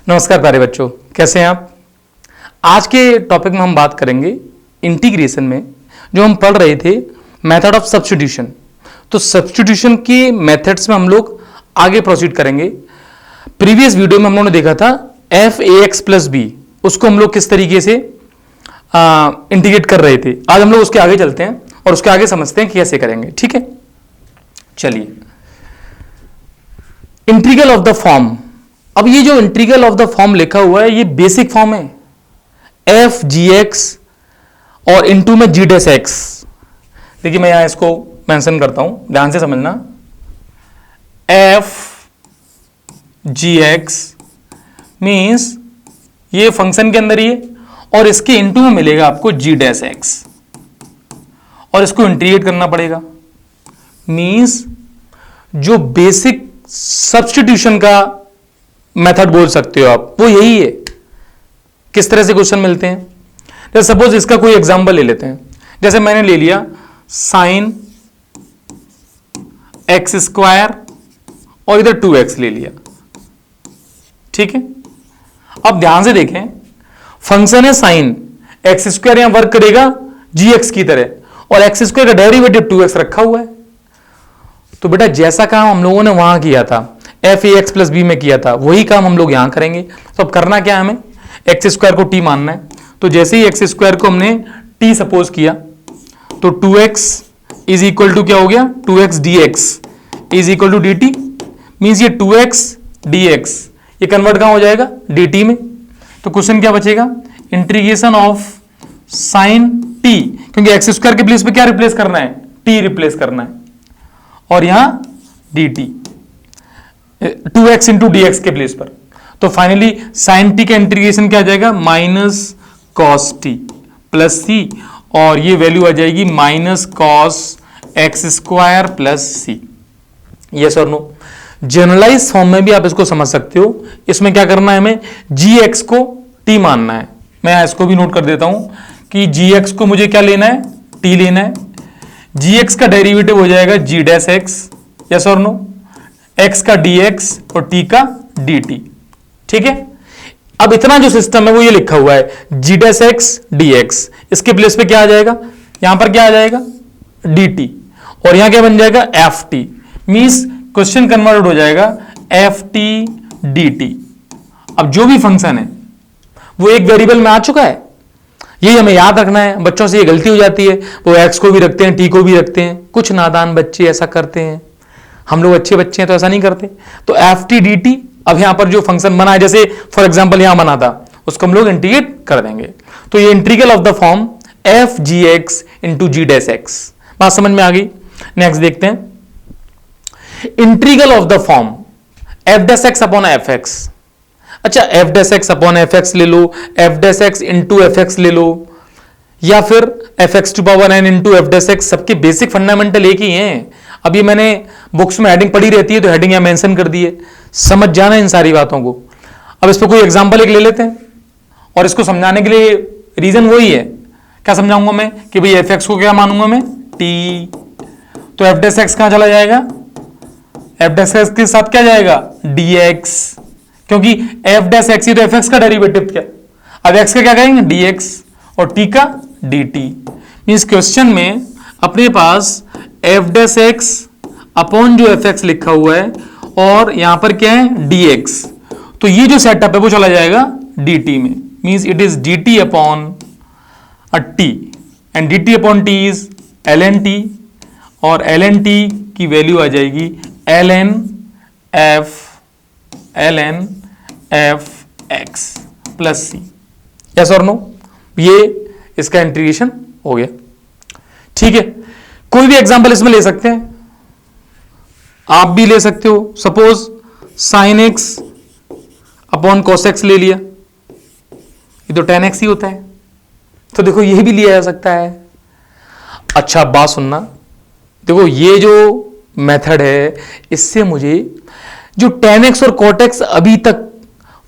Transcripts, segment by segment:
नमस्कार प्यारे बच्चों, कैसे हैं आप। आज के टॉपिक में हम बात करेंगे इंटीग्रेशन में जो हम पढ़ रहे थे मेथड ऑफ सब्स्टिट्यूशन। तो सब्स्टिट्यूशन के मेथड्स में हम लोग आगे प्रोसीड करेंगे। प्रीवियस वीडियो में हम लोगों ने देखा था F A X plus B, उसको हम लोग किस तरीके से इंटीग्रेट कर रहे थे। आज हम लोग उसके आगे चलते हैं और उसके आगे समझते हैं कि कैसे करेंगे। ठीक है, चलिए। Integral of the form. अब ये जो इंटीग्रल ऑफ द फॉर्म लिखा हुआ है ये बेसिक फॉर्म है, एफ जी एक्स और इनटू में जी डैश एक्स। देखिए मैं यहां इसको मेंशन करता हूं, ध्यान से समझना। एफ जी एक्स मीन्स ये फंक्शन के अंदर ही है और इसके इनटू में मिलेगा आपको जी डैश एक्स और इसको इंटीग्रेट करना पड़ेगा। मीन्स जो बेसिक सब्स्टिट्यूशन का मेथड बोल सकते हो आप, वो यही है। किस तरह से क्वेश्चन मिलते हैं, जैसे सपोज इसका कोई एग्जांपल ले लेते हैं। जैसे मैंने ले लिया साइन एक्स स्क्वायर और इधर 2x ले लिया। ठीक है, अब ध्यान से देखें, फंक्शन है साइन, एक्स स्क्वायर यहां वर्क करेगा जी एक्स की तरह और एक्स स्क्वायर का डेरिवेटिव 2x रखा हुआ है। तो बेटा जैसा काम हम लोगों ने वहां किया था, F A X plus B में किया था, वही काम हम लोग यहां करेंगे। तो अब करना क्या है, हमें एक्स स्क्वायर को टी मानना है। तो जैसे ही एक्स स्क्वायर को हमने टी सपोज किया तो 2x इज इक्वल टू क्या हो गया, 2x dx is equal to dt। Means ये 2x dx ये कन्वर्ट कहां हो जाएगा, dt में। तो क्वेश्चन क्या बचेगा, इंटीग्रेशन ऑफ साइन t, क्योंकि एक्स स्क्वायर के प्लेस पे क्या रिप्लेस करना है, t रिप्लेस करना है, और यहां dt 2x इंटू dx के प्लेस पर। तो फाइनली साइन टी का इंटीग्रेशन क्या आ जाएगा, minus cos T plus C, और ये वैल्यू आ जाएगी minus cos X square plus C. Yes और नो। जनरलाइज फॉर्म में भी आप इसको समझ सकते हो। इसमें क्या करना है, हमें जी एक्स को टी मानना है। मैं इसको भी नोट कर देता हूं कि जी एक्स को मुझे क्या लेना है, टी लेना है। जी एक्स का डेरिवेटिव हो जाएगा जी डैश एक्स, यस और नो, x का dx और t का dt। ठीक है, अब इतना जो सिस्टम है वो ये लिखा हुआ है g डैश x dx, इसके प्लेस पे क्या आ जाएगा, यहां पर क्या आ जाएगा dt, और यहां क्या बन जाएगा ft। मींस क्वेश्चन कन्वर्ट हो जाएगा ft dt। अब जो भी फंक्शन है वो एक वेरिएबल में आ चुका है, यही हमें याद रखना है। बच्चों से ये गलती हो जाती है, वो x को भी रखते हैं t को भी रखते हैं। कुछ नादान बच्चे ऐसा करते हैं, हम लोग अच्छे बच्चे हैं तो ऐसा नहीं करते। तो एफ टी डी टी, अब यहां पर जो फंक्शन बना है, जैसे फॉर एग्जांपल यहां बना था, उसको हम लोग इंटीग्रेट कर देंगे। तो ये integral of the form F G X into G dash X. बात समझ में आ गई। नेक्स्ट देखते हैं integral of the form F dash X upon F X. अच्छा, F dash X upon F X ले लो, F dash X into F X ले लो, या फिर F X to power N into F dash X. सबके basic fundamental एक ही हैं। अब ये मैंने बुक्स में हेडिंग पढ़ी रहती है तो हेडिंग यहां मेंशन कर दी है, समझ जाना इन सारी बातों को। अब इस पर कोई एग्जांपल एक ले लेते हैं और इसको समझाने के लिए रीजन वही है। क्या समझाऊंगा मैं कि भाई एफ एक्स को क्या मानूंगा मैं, टी। तो एफ डैश एक्स कहां चला जाएगा, एफ डैश एक्स के साथ क्या जाएगा, डी एक्स, क्योंकि एफ डैश एक्स ही तो एफ एक्स का डेरिवेटिव क्या। अब एक्स का क्या कहेंगे, डी एक्स, और टी का डी टी। मीन्स क्वेश्चन में अपने पास एफ डैश एक्स अपॉन जो एफ एक्स लिखा हुआ है और यहां पर क्या है डी एक्स, तो ये जो सेटअप है वो चला जाएगा डी टी में। Means it is D T upon a T, and D T upon T is L N T, और एल एन टी की वैल्यू आ जाएगी L N F X plus C. Yes और नो। ये इसका इंटीग्रेशन हो गया। ठीक है, कोई भी एग्जांपल इसमें ले सकते हैं, आप भी ले सकते हो। Suppose sine x upon cos x ले लिया, ये तो tan x ही होता है, तो देखो ये भी लिया जा सकता है। अच्छा बात सुनना, देखो ये जो मेथड है इससे मुझे जो tan x और cot x अभी तक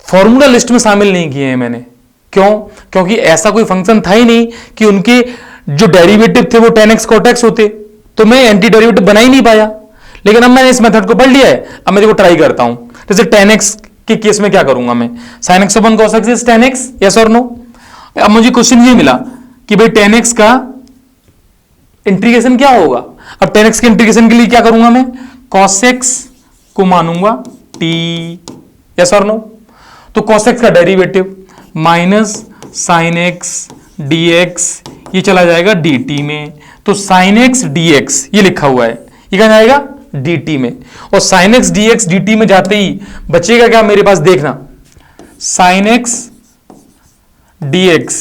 फॉर्मूला लिस्ट में शामिल नहीं किए हैं मैंने। क्यों, क्योंकि ऐसा कोई फंक्शन था ही नहीं कि उनके जो डेरिवेटिव थे वो tan x cot x होते, तो मैं एंटी डेरिवेटिव बना ही नहीं पाया। लेकिन अब मैंने इस मेथड को पढ़ लिया है, अब मैं देखो ट्राई करता हूं। जैसे tan x के केस में क्या करूंगा मैं, sine x upon cos x is ten x, yes और नो। अब मुझे क्वेश्चन ये मिला कि भाई टेन एक्स का इंटीग्रेशन क्या होगा। अब टेन एक्स के इंटीग्रेशन के लिए क्या करूंगा मैं, कॉस एक्स को मानूंगा टी, यस और नो। तो cos x का derivative minus sine x D x, ये चला जाएगा dt में। तो साइन एक्स dx ये लिखा हुआ है, ये कहां जाएगा dt में, और साइन एक्स dx dt में जाते ही बचेगा क्या मेरे पास, देखना साइन एक्स dx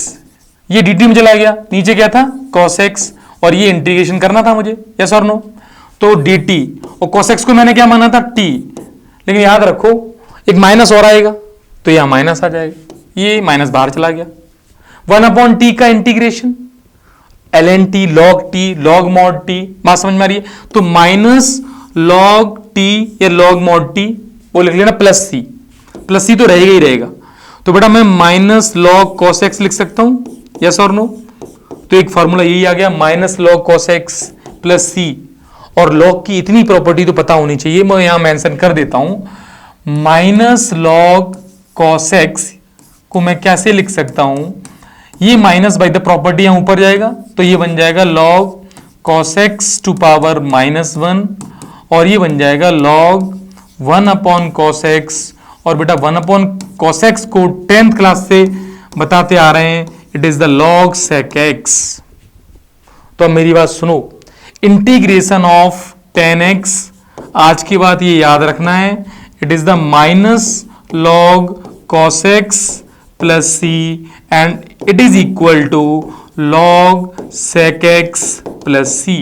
ये dt में चला गया, नीचे क्या था cos x, और ये इंटीग्रेशन करना था मुझे, यस और नो। तो dt और cos x को मैंने क्या माना था t, लेकिन याद रखो एक माइनस और आएगा तो यहां माइनस आ जाएगा, ये माइनस बाहर चला गया। 1/t का integration ln t log t log mod t, बात समझ में आ रही है। तो माइनस log t या log mod t वो लिख लेना प्लस c तो रहेगा ही रहेगा। तो बेटा मैं माइनस log cos x लिख सकता हूं, यस और नो। तो एक फॉर्मूला यही आ गया, minus log cos x plus c। और log की इतनी प्रॉपर्टी तो पता होनी चाहिए, मैं यहां मेंशन कर देता हूं, माइनस log cos x को मैं कैसे लिख सकता हूं, ये माइनस बाई द प्रॉपर्टी यहां ऊपर जाएगा तो ये बन जाएगा log cos x to power -1, और ये बन जाएगा log 1/cos x। और बेटा 1/cos x को 10th क्लास से बताते आ रहे हैं, it is the log sec x। तो अब मेरी बात सुनो, इंटीग्रेशन ऑफ 10x, आज की बात ये याद रखना है, it is the minus log cos x plus c and it is equal to log sec x plus c।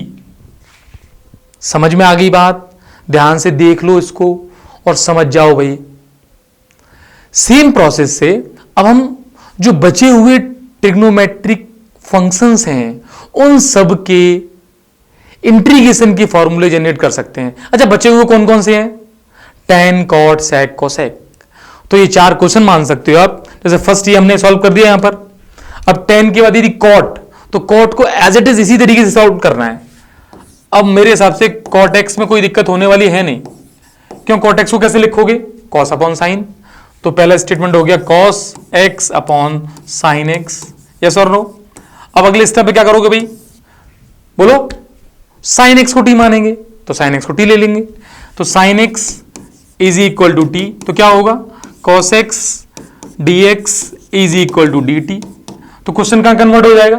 समझ में आ गई बात, ध्यान से देख लो इसको और समझ जाओ भाई। सेम प्रोसेस से अब हम जो बचे हुए ट्रिग्नोमेट्रिक फंक्शंस हैं उन सब के इंटीग्रेशन की फॉर्मूले जनरेट कर सकते हैं। अच्छा बचे हुए कौन कौन से हैं, tan cot sec cosec। तो ये 4 क्वेश्चन मान सकते हो आप, जैसे फर्स्ट ये हमने सॉल्व कर दिया यहां पर। अब tan के बाद यदि cot, तो cot को एज इट इज इसी तरीके से सॉल्व करना है। अब मेरे हिसाब से cot x में कोई दिक्कत होने वाली है नहीं, क्यों cot x को कैसे लिखोगे, cos अपॉन साइन। तो पहला स्टेटमेंट हो गया cos x upon sine x, yes और नो। अब अगले स्टेप पे क्या करोगे भाई, बोलो, साइन x को t मानेंगे तो साइन x को t ले लेंगे। तो sine x is equal to t, तो क्या होगा cos x dx is equal to dt। तो क्वेश्चन कहां कन्वर्ट हो जाएगा,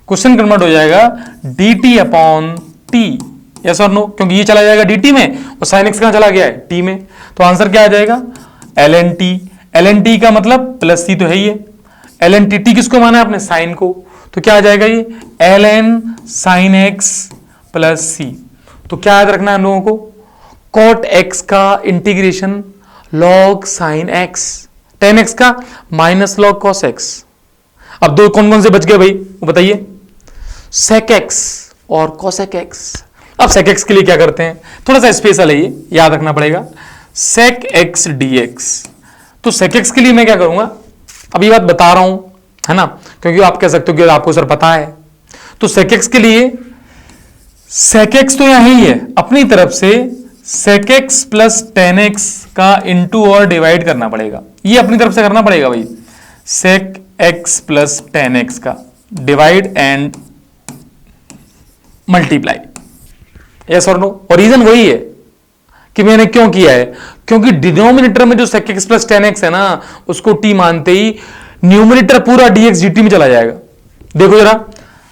क्वेश्चन कन्वर्ट हो जाएगा dt अपॉन t, यस और नो, क्योंकि ये चला जाएगा dt में और sin x कहां चला गया है t में। तो आंसर क्या आ जाएगा ln t का मतलब प्लस c तो है ही है, ln t किसको माना है आपने, साइन को, तो क्या आ जाएगा ये ln sin x plus c। तो क्या याद रखना है हम लोगों को, cot x का integration log sin x, tan x का माइनस log cos x। अब दो कौन कौन से बच गए भाई वो बताइए, sec x और cosec x। अब sec x के लिए क्या करते हैं, थोड़ा सा स्पेशल है ये, याद रखना पड़ेगा, sec x dx। तो sec x के लिए मैं क्या करूंगा, अभी बात बता रहा हूं है ना, क्योंकि आप कह सकते हो कि आपको सर पता है। तो sec x के लिए sec x तो यहां ही है, अपनी तरफ से sec x plus tan x का इंटू और डिवाइड करना पड़ेगा, ये अपनी तरफ से करना पड़ेगा भाई, sec x plus tan x का डिवाइड एंड मल्टीप्लाई, यस और नो। और रीजन वही है कि मैंने क्यों किया है, क्योंकि डिनोमिनेटर में जो sec x plus tan x है ना, उसको t मानते ही न्यूमिनेटर पूरा dx dt में चला जाएगा। देखो जरा,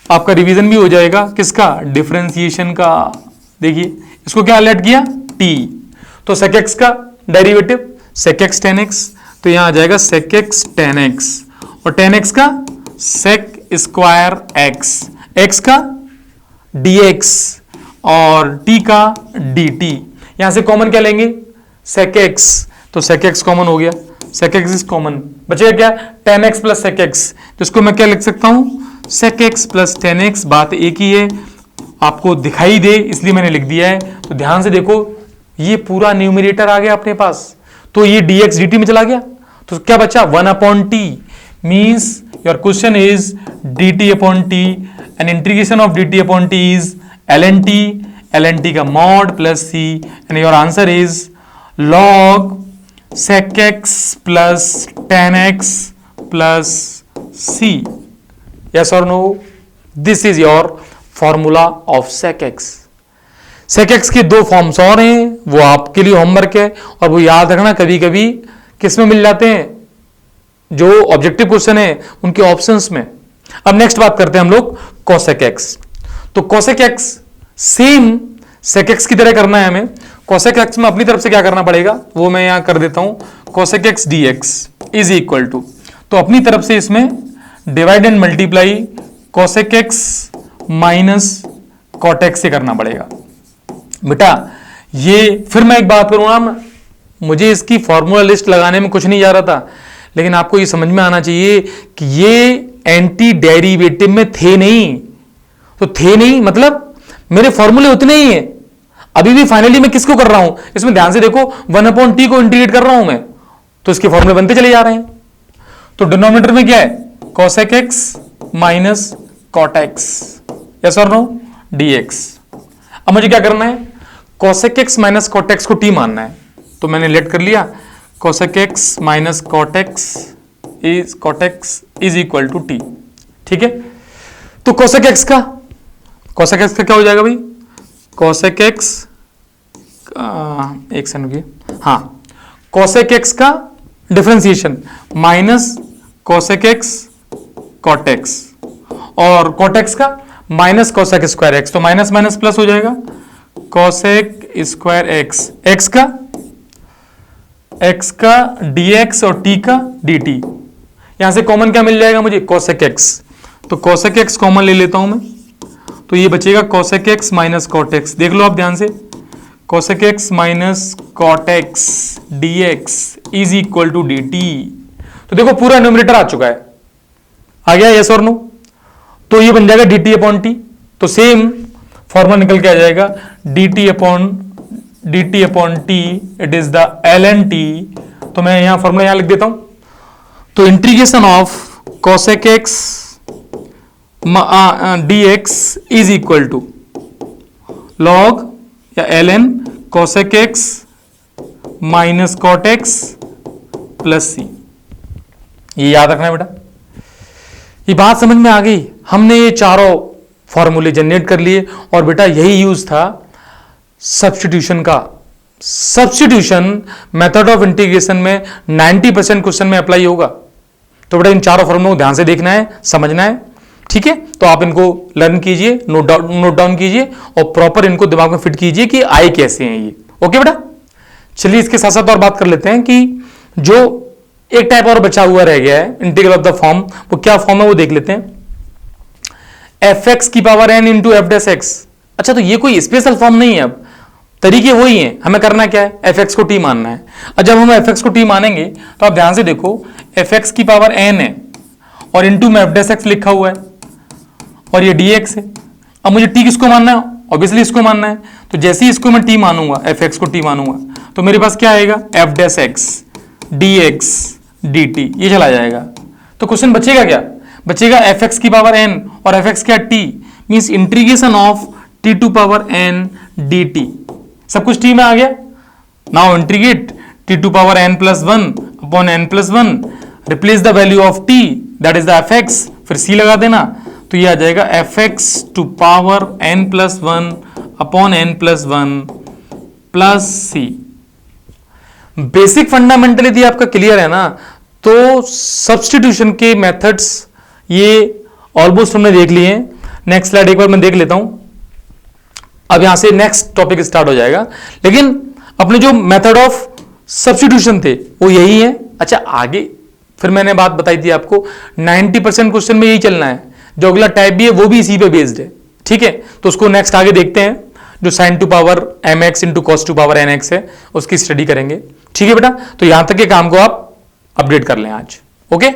आपका रिवीजन भी हो जाएगा किसका, डिफरेंशिएशन का। देखिए इसको क्या लेट किया t, तो sec x का derivative sec x tan x, तो यहां आ जाएगा sec x tan x, और tan x का sec स्क्वायर x, x का dx और t का dt। यहां से कॉमन क्या लेंगे, sec x, तो sec x कॉमन हो गया, sec x इज कॉमन, बचेगा क्या tan x plus sec x, जिसको मैं क्या लिख सकता हूं, sec x plus tan x। बात एक ही है, आपको दिखाई दे इसलिए मैंने लिख दिया है। तो ध्यान से देखो, ये पूरा न्यूमरेटर आ गया अपने पास, तो ये dx dt में चला गया, तो क्या बचा 1/t, means your question is dt upon t and integration of dt upon t is ln t का mod plus c, and your answer is log sec x plus tan x plus c. Yes or no? This is your formula of sec x. sec x के दो forms और हैं, वो आपके लिए homework है, और वो याद रखना कभी कभी किस में मिल जाते हैं, जो ऑब्जेक्टिव क्वेश्चन है उनके ऑप्शंस में। अब नेक्स्ट बात करते हैं हम लोग cosec x। तो cosec x same sec x की तरह करना है हमें। cosec x में अपनी तरफ से क्या करना पड़ेगा वो मैं यहां कर देता हूं, cosec x dx is equal to, तो अपनी तरफ से इसमें divide and multiply cosec x minus cot x से करना पड़ेगा। बेटा ये फिर मैं एक बात करूंगा, मुझे इसकी फॉर्मूला लिस्ट लगाने में कुछ नहीं जा रहा था, लेकिन आपको ये समझ में आना चाहिए कि ये एंटी डेरिवेटिव में थे नहीं, तो थे नहीं मतलब मेरे फॉर्मूले उतने ही हैं। अभी भी फाइनली मैं किसको कर रहा हूं, इसमें ध्यान से देखो, 1/t को इंटीग्रेट कर रहा हूं मैं, तो इसके फॉर्मूले बनते चले जा रहे हैं। तो डिनोमिनेटर में क्या है, cosec x minus cot x, yes और नो, dx। अब मुझे क्या करना है, cosec x minus cot x को t मानना है, तो मैंने लेट कर लिया, cosec x minus cot x is equal to t। ठीक है, तो cosec x का क्या हो जाएगा भाई, cosec x एक सेकंड रुकिए, हाँ, cosec x का differentiation minus cosec x cot x, और cot x का माइनस cosec स्क्वायर x, तो माइनस माइनस प्लस हो जाएगा, cosec स्क्वायर x, x का dx और t का dt। यहां से कॉमन क्या मिल जाएगा मुझे, cosec x, तो cosec x कॉमन ले लेता हूं मैं, तो ये बचेगा cosec x minus cot x। देख लो आप ध्यान से, cosec x minus cot x dx is equal to dt। तो देखो पूरा न्यूमरेटर आ चुका है, आ गया यस और नो, तो ये बन जाएगा dt अपॉन t। तो सेम फॉर्मूला निकल के आ जाएगा, dt upon t it is the ln t। तो मैं यहां फॉर्मूला यहां लिख देता हूं, तो integration of cosec x dx is equal to log या ln cosec x minus cot x plus c। ये याद रखना है बेटा, ये बात समझ में आ गई। हमने ये चारों फॉर्मूले जनरेट कर लिए, और बेटा यही यूज था सब्स्टिट्यूशन का। सब्स्टिट्यूशन मेथड ऑफ इंटीग्रेशन में 90% क्वेश्चन में अप्लाई होगा। तो बेटा इन चारों फॉर्मूलों को ध्यान से देखना है, समझना है, ठीक है। तो आप इनको लर्न कीजिए, नोट डाउन कीजिए, और प्रॉपर इनको दिमाग में फिट कीजिए कि आए कैसे हैं ये। ओके बेटा, चलिए इसके साथ साथ और बात कर लेते हैं कि जो एक टाइप और बचा हुआ रह गया है इंटीग्रल ऑफ द फॉर्म, वो क्या फॉर्म है वो देख लेते हैं, fx की power n into F dash x. अच्छा, तो ये कोई स्पेशल फॉर्म नहीं है, अब तरीके वही हैं, हमें करना क्या है, fx को t मानना है। और जब हम fx को t मानेंगे तो आप ध्यान से देखो, fx की पावर n है और इंटू में एफ डैश एक्स लिखा हुआ है, और ये dx है। अब मुझे t किसको मानना है, ऑब्वियसली इसको मानना है। तो जैसे ही इसको मैं t मानूंगा, fx को t मानूंगा, तो मेरे पास क्या आएगा, F dash x dx dt, ये चला जाएगा। तो क्वेश्चन बचेगा क्या, बचेगा fx की पावर n और fx क्या t, means integration of t to power n dt। सब कुछ t में आ गया। Now integrate t to power n plus 1 upon n plus 1, replace the value of t that is the fx, फिर c लगा देना, तो ये आ जाएगा fx to power n plus 1 upon n plus 1 plus c। Basic fundamental यदि आपका clear है ना, तो सब्स्टिट्यूशन के मेथड्स ये ऑलमोस्ट हमने देख लिए हैं। नेक्स्ट स्लाइड एक बार मैं देख लेता हूं, अब यहां से नेक्स्ट टॉपिक स्टार्ट हो जाएगा, लेकिन अपने जो मेथड ऑफ सब्स्टिट्यूशन थे वो यही है। अच्छा, आगे फिर मैंने बात बताई थी आपको, 90% क्वेश्चन में यही चलना है, जो अगला टाइप भी है वो भी इसी पे बेस्ड है, ठीक है। तो उसको नेक्स्ट आगे देखते हैं, जो sign to power mx into cos two power nx है, उसकी स्टडी करेंगे, ठीक है बेटा। तो यहां तक के काम को आप अपडेट कर लें आज, ओके।